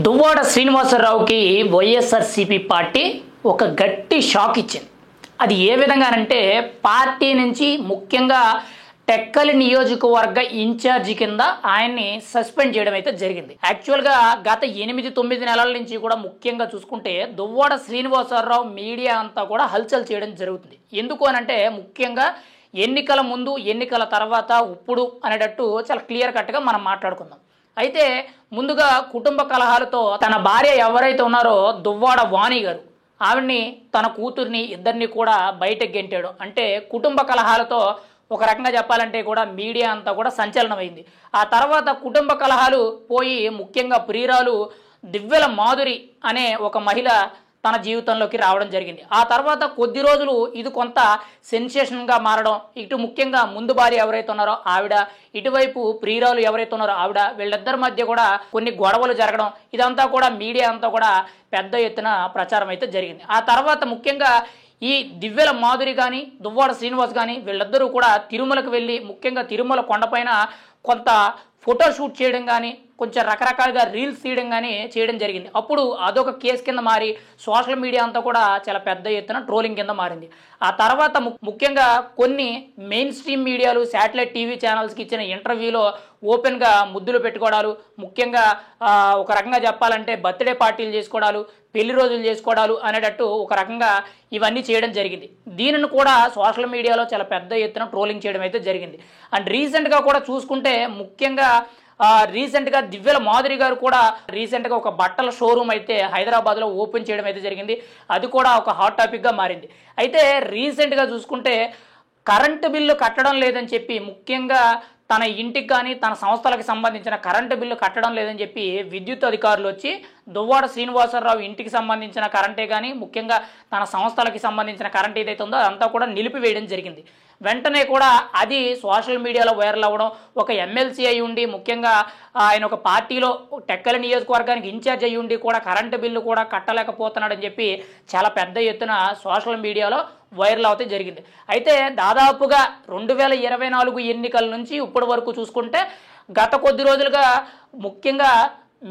Duvvada శ్రీనివాసరావుకి YSRCP party ఒక గట్టి shock ఇచ్చింది. అది ఏ విధంగానంటే పార్టీ నుంచి ముఖ్యంగా టెక్కలి నియోజకవర్గ ఇన్ఛార్జి కింద ఆయన్ని సస్పెండ్ చేయడం అయితే జరిగింది. యాక్చువల్గా గత 8-9 నెలల నుంచి కూడా ముఖ్యంగా చూసుకుంటే దువ్వాడ శ్రీనివాసరావు మీడియా అంతా కూడా హల్చల్ చేయడం జరుగుతుంది. ఎందుకు అనంటే ముఖ్యంగా ఎన్నికల ముందు ఎన్నికల తర్వాత ఇప్పుడు అనేటట్టు చాలా క్లియర్ కట్గా మనం మాట్లాడుకుందాం. అయితే ముందుగా కుటుంబ కలహాలతో తన భార్య ఎవరైతే ఉన్నారో దువ్వాడ వాణి గారు ఆవిడ్ని తన కూతుర్ని ఇద్దరిని కూడా బయటకు గెంటాడు. అంటే కుటుంబ కలహాలతో ఒక రకంగా చెప్పాలంటే కూడా మీడియా అంతా కూడా సంచలనమైంది. ఆ తర్వాత కుటుంబ కలహాలు పోయి ముఖ్యంగా ప్రియురాలు దివ్వెల మాధురి అనే ఒక మహిళ తన జీవితంలోకి రావడం జరిగింది. ఆ తర్వాత కొద్ది రోజులు ఇది కొంత సెన్సేషన్గా మారడం, ఇటు ముఖ్యంగా ముందు భార్య ఎవరైతే ఉన్నారో ఆవిడ, ఇటువైపు ప్రియురాలు ఎవరైతే ఉన్నారో ఆవిడ, వీళ్ళిద్దరి మధ్య కూడా కొన్ని గొడవలు జరగడం, ఇదంతా కూడా మీడియా అంతా కూడా పెద్ద ఎత్తున ప్రచారం అయితే జరిగింది. ఆ తర్వాత ముఖ్యంగా ఈ దివ్వెల మాధురి కానీ దువ్వాడ శ్రీనివాస్ కానీ వీళ్ళిద్దరూ కూడా తిరుమలకు వెళ్ళి ముఖ్యంగా తిరుమల కొండపైన కొంత ఫోటో షూట్ చేయడం కానీ కొంచెం రకరకాలుగా రీల్స్ తీయడం కానీ చేయడం జరిగింది. అప్పుడు అదొక కేసు కింద మారి సోషల్ మీడియా అంతా కూడా చాలా పెద్ద ఎత్తున ట్రోలింగ్ కింద మారింది. ఆ తర్వాత ముఖ్యంగా కొన్ని మెయిన్ స్ట్రీమ్ మీడియాలు శాటిలైట్ టీవీ ఛానల్స్కి ఇచ్చిన ఇంటర్వ్యూలో ఓపెన్గా ముద్దులు పెట్టుకోవడాలు, ముఖ్యంగా ఒక రకంగా చెప్పాలంటే బర్త్డే పార్టీలు చేసుకోవడాలు, పెళ్లి రోజులు చేసుకోవడాలు అనేటట్టు ఒక రకంగా ఇవన్నీ చేయడం జరిగింది. దీనిని కూడా సోషల్ మీడియాలో చాలా పెద్ద ఎత్తున ట్రోలింగ్ చేయడం అయితే జరిగింది. అండ్ రీసెంట్గా కూడా చూసుకుంటే ముఖ్యంగా రీసెంట్గా దివ్వెల మాధురి గారు కూడా రీసెంట్గా ఒక బట్టల షోరూమ్ అయితే హైదరాబాద్లో ఓపెన్ చేయడం అయితే జరిగింది. అది కూడా ఒక హాట్ టాపిక్గా మారింది. అయితే రీసెంట్గా చూసుకుంటే కరెంటు బిల్లు కట్టడం లేదని చెప్పి ముఖ్యంగా తన ఇంటికి కానీ తన సంస్థలకు సంబంధించిన కరెంటు బిల్లు కట్టడం లేదని చెప్పి విద్యుత్ అధికారులు వచ్చి దువ్వాడ శ్రీనివాసరావు ఇంటికి సంబంధించిన కరెంటే కానీ ముఖ్యంగా తన సంస్థలకి సంబంధించిన కరెంట్ ఏదైతే ఉందో అదంతా కూడా నిలిపివేయడం జరిగింది. వెంటనే కూడా అది సోషల్ మీడియాలో వైరల్ అవ్వడం, ఒక ఎమ్మెల్సీ అయి ఉండి ముఖ్యంగా ఆయన ఒక పార్టీలో టెక్కలి నియోజకవర్గానికి ఇన్ఛార్జ్ అయ్యి ఉండి కూడా కరెంటు బిల్లు కూడా కట్టలేకపోతున్నాడని చెప్పి చాలా పెద్ద ఎత్తున సోషల్ మీడియాలో వైరల్ అవుతే జరిగింది. అయితే దాదాపుగా 2024 ఎన్నికల నుంచి ఇప్పటి వరకు చూసుకుంటే గత కొద్ది రోజులుగా ముఖ్యంగా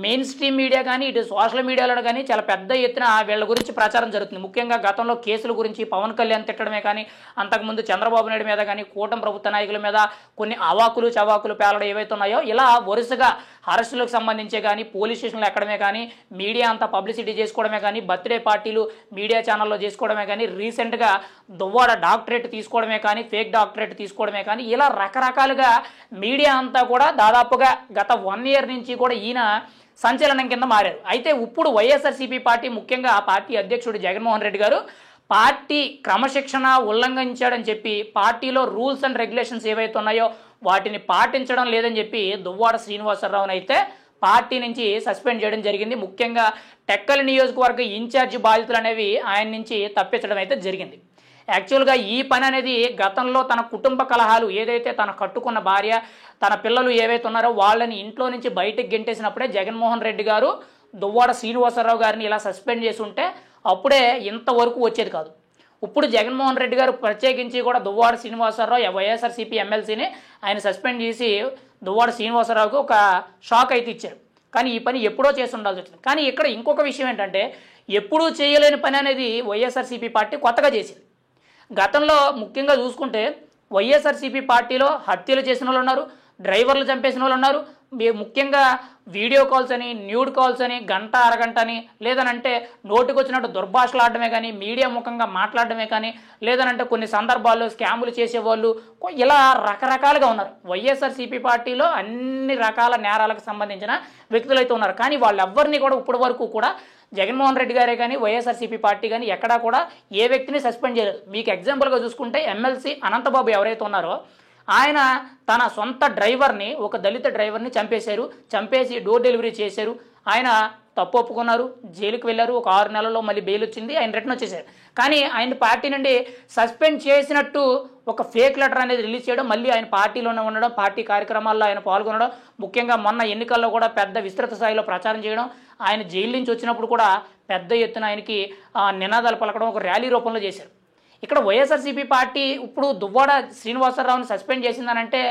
మెయిన్ స్ట్రీమ్ మీడియా కానీ ఇటు సోషల్ మీడియాలో కానీ చాలా పెద్ద ఎత్తున వీళ్ళ గురించి ప్రచారం జరుగుతుంది. ముఖ్యంగా గతంలో కేసుల గురించి పవన్ కళ్యాణ్ తిట్టడమే కానీ అంతకుముందు చంద్రబాబు నాయుడు మీద కానీ కూటమి ప్రభుత్వ నాయకుల మీద కొన్ని అవాకులు చవాకులు పేలడం ఏవైతే ఉన్నాయో ఇలా వరుసగా అరెస్టులకు సంబంధించే కానీ పోలీస్ స్టేషన్లో ఎక్కడమే కానీ మీడియా అంతా పబ్లిసిటీ చేసుకోవడమే కానీ బర్త్డే పార్టీలు మీడియా ఛానల్లో చేసుకోవడమే కానీ రీసెంట్గా దువ్వాడ డాక్టరేట్ తీసుకోవడమే కానీ ఫేక్ డాక్టరేట్ తీసుకోవడమే కానీ ఇలా రకరకాలుగా మీడియా అంతా కూడా దాదాపుగా గత 1 year నుంచి కూడా ఈయన సంచలనం కింద మారారు. అయితే ఇప్పుడు వైఎస్ఆర్సీపీ పార్టీ ముఖ్యంగా ఆ పార్టీ అధ్యక్షుడు జగన్మోహన్ రెడ్డి గారు పార్టీ క్రమశిక్షణ ఉల్లంఘించాడని చెప్పి పార్టీలో రూల్స్ అండ్ రెగ్యులేషన్స్ ఏవైతే ఉన్నాయో వాటిని పాటించడం లేదని చెప్పి దువ్వాడ శ్రీనివాసరావుని అయితే పార్టీ నుంచి సస్పెండ్ చేయడం జరిగింది. ముఖ్యంగా టెక్కలి నియోజకవర్గ ఇన్ఛార్జి బాధ్యతలు అనేవి ఆయన నుంచి తప్పించడం అయితే జరిగింది. యాక్చువల్గా ఈ పని అనేది గతంలో తన కుటుంబ కలహాలు ఏదైతే తన కట్టుకున్న భార్య తన పిల్లలు ఏవైతే ఉన్నారో వాళ్ళని ఇంట్లో నుంచి బయటకు గెంటేసినప్పుడే జగన్మోహన్ రెడ్డి గారు దువ్వాడ శ్రీనివాసరావు గారిని ఇలా సస్పెండ్ చేసి ఉంటే అప్పుడే ఇంతవరకు వచ్చేది కాదు. ఇప్పుడు జగన్మోహన్ రెడ్డి గారు ప్రత్యేకించి కూడా దువ్వాడ శ్రీనివాసరావు వైఎస్ఆర్సీపీ ఎమ్మెల్సీని ఆయన సస్పెండ్ చేసి దువ్వాడ శ్రీనివాసరావుకు ఒక షాక్ అయితే ఇచ్చారు. కానీ ఈ పని ఎప్పుడో చేసి ఉండాల్సి వచ్చింది. కానీ ఇక్కడ ఇంకొక విషయం ఏంటంటే ఎప్పుడూ చేయలేని పని అనేది వైఎస్ఆర్సీపీ పార్టీ కొత్తగా చేసింది. గతంలో ముఖ్యంగా చూసుకుంటే వైఎస్ఆర్సీపీ పార్టీలో హత్యలు చేసిన వాళ్ళు ఉన్నారు, డ్రైవర్లు చంపేసిన వాళ్ళు ఉన్నారు, ముఖ్యంగా వీడియో కాల్స్ అని న్యూడ్ కాల్స్ అని గంట అరగంట అని లేదనంటే నోటికి వచ్చినట్టు దుర్భాషలు ఆడడమే కానీ మీడియా ముఖంగా మాట్లాడడమే కానీ లేదనంటే కొన్ని సందర్భాల్లో స్కాములు చేసేవాళ్ళు ఇలా రకరకాలుగా ఉన్నారు. వైఎస్ఆర్సీపీ పార్టీలో అన్ని రకాల నేరాలకు సంబంధించిన వ్యక్తులు అయితే ఉన్నారు. కానీ వాళ్ళెవ్వరినీ కూడా ఇప్పటి వరకు కూడా జగన్మోహన్ రెడ్డి గారే కానీ వైఎస్ఆర్సీపీ పార్టీ కానీ ఎక్కడా కూడా ఏ వ్యక్తిని సస్పెండ్ చేయలేదు. మీకు ఎగ్జాంపుల్గా చూసుకుంటే ఎమ్మెల్సీ అనంతబాబు ఎవరైతే ఉన్నారో ఆయన తన సొంత డ్రైవర్ని ఒక దళిత డ్రైవర్ని చంపేసి డోర్ డెలివరీ చేశారు. ఆయన తప్పు ఒప్పుకున్నారు, జైలుకి వెళ్ళారు. ఒక 6 నెలల్లో మళ్ళీ బెయిల్ వచ్చింది, ఆయన రిటర్న్ వచ్చేసారు. కానీ ఆయన పార్టీ నుండి సస్పెండ్ చేసినట్టు ఒక ఫేక్ లెటర్ అనేది రిలీజ్ చేయడం, మళ్ళీ ఆయన పార్టీలోనే ఉండడం, పార్టీ కార్యక్రమాల్లో ఆయన పాల్గొనడం, ముఖ్యంగా మొన్న ఎన్నికల్లో కూడా పెద్ద విస్తృత స్థాయిలో ప్రచారం చేయడం, ఆయన జైలు నుంచి వచ్చినప్పుడు కూడా పెద్ద ఎత్తున ఆయనకి నినాదాలు పలకడం ఒక ర్యాలీ రూపంలో చేశారు. ఇక్కడ వైఎస్ఆర్సీపీ పార్టీ ఇప్పుడు దువ్వాడ శ్రీనివాసరావుని సస్పెండ్ చేసిందనంటే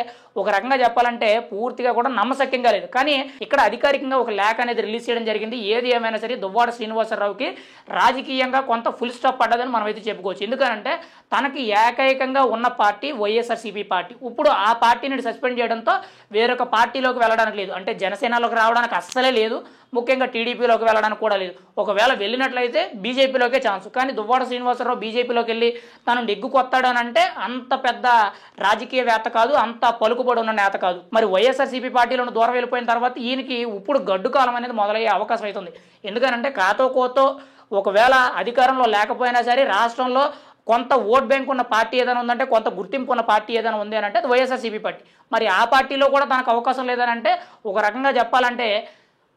ఒక రకంగా చెప్పాలంటే పూర్తిగా కూడా నమ్మశక్యంగా లేదు. కానీ ఇక్కడ అధికారికంగా ఒక లేఖ అనేది రిలీజ్ చేయడం జరిగింది. ఏది ఏమైనా సరే దువ్వాడ శ్రీనివాసరావుకి రాజకీయంగా కొంత ఫుల్ స్టాప్ పడ్డదని మనం అయితే చెప్పుకోవచ్చు. ఎందుకంటే తనకి ఏకైకంగా ఉన్న పార్టీ వైఎస్ఆర్సీపీ పార్టీ. ఇప్పుడు ఆ పార్టీని సస్పెండ్ చేయడంతో వేరొక పార్టీలోకి వెళ్ళడానికి లేదు, అంటే జనసేనలోకి రావడానికి అస్సలే లేదు, ముఖ్యంగా టీడీపీలోకి వెళ్ళడానికి కూడా లేదు. ఒకవేళ వెళ్ళినట్లయితే బీజేపీలోకే ఛాన్స్. కానీ దువ్వాడ శ్రీనివాసరావు బీజేపీలోకి వెళ్ళి తను నెగ్గుకొత్తాడని అంటే అంత పెద్ద రాజకీయవేత్త కాదు, అంత పలుకుబడి ఉన్న నేత కాదు. మరి వైఎస్ఆర్సీపీ పార్టీలో దూరం వెళ్ళిపోయిన తర్వాత ఈయనకి ఇప్పుడు గడ్డు కాలం అనేది మొదలయ్యే అవకాశం అవుతుంది. ఎందుకనంటే కాతో కోతో ఒకవేళ అధికారంలో లేకపోయినా సరే రాష్ట్రంలో కొంత ఓట్ బ్యాంక్ ఉన్న పార్టీ ఏదైనా ఉందంటే, కొంత గుర్తింపు ఉన్న పార్టీ ఏదైనా ఉంది అని అంటే అది వైఎస్ఆర్సీపీ పార్టీ. మరి ఆ పార్టీలో కూడా తనకు అవకాశం లేదని అంటే ఒక రకంగా చెప్పాలంటే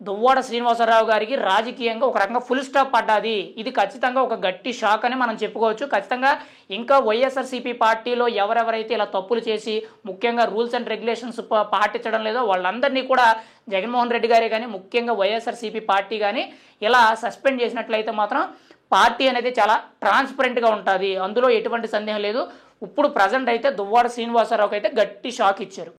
దువ్వాడ శ్రీనివాసరావు గారికి రాజకీయంగా ఒక రకంగా ఫుల్ స్టాప్ పడ్డది. ఇది ఖచ్చితంగా ఒక గట్టి షాక్ అని మనం చెప్పుకోవచ్చు. ఖచ్చితంగా ఇంకా వైఎస్ఆర్సీపీ పార్టీలో ఎవరెవరైతే ఇలా తప్పులు చేసి ముఖ్యంగా రూల్స్ అండ్ రెగ్యులేషన్స్ పాటించడం లేదో వాళ్ళందరినీ కూడా జగన్మోహన్ రెడ్డి గారే కానీ ముఖ్యంగా వైఎస్ఆర్సీపీ పార్టీ కానీ ఇలా సస్పెండ్ చేసినట్లయితే మాత్రం పార్టీ అనేది చాలా ట్రాన్స్పరెంట్గా ఉంటుంది, అందులో ఎటువంటి సందేహం లేదు. ఇప్పుడు ప్రజెంట్ అయితే దువ్వాడ శ్రీనివాసరావుకి అయితే గట్టి షాక్ ఇచ్చారు.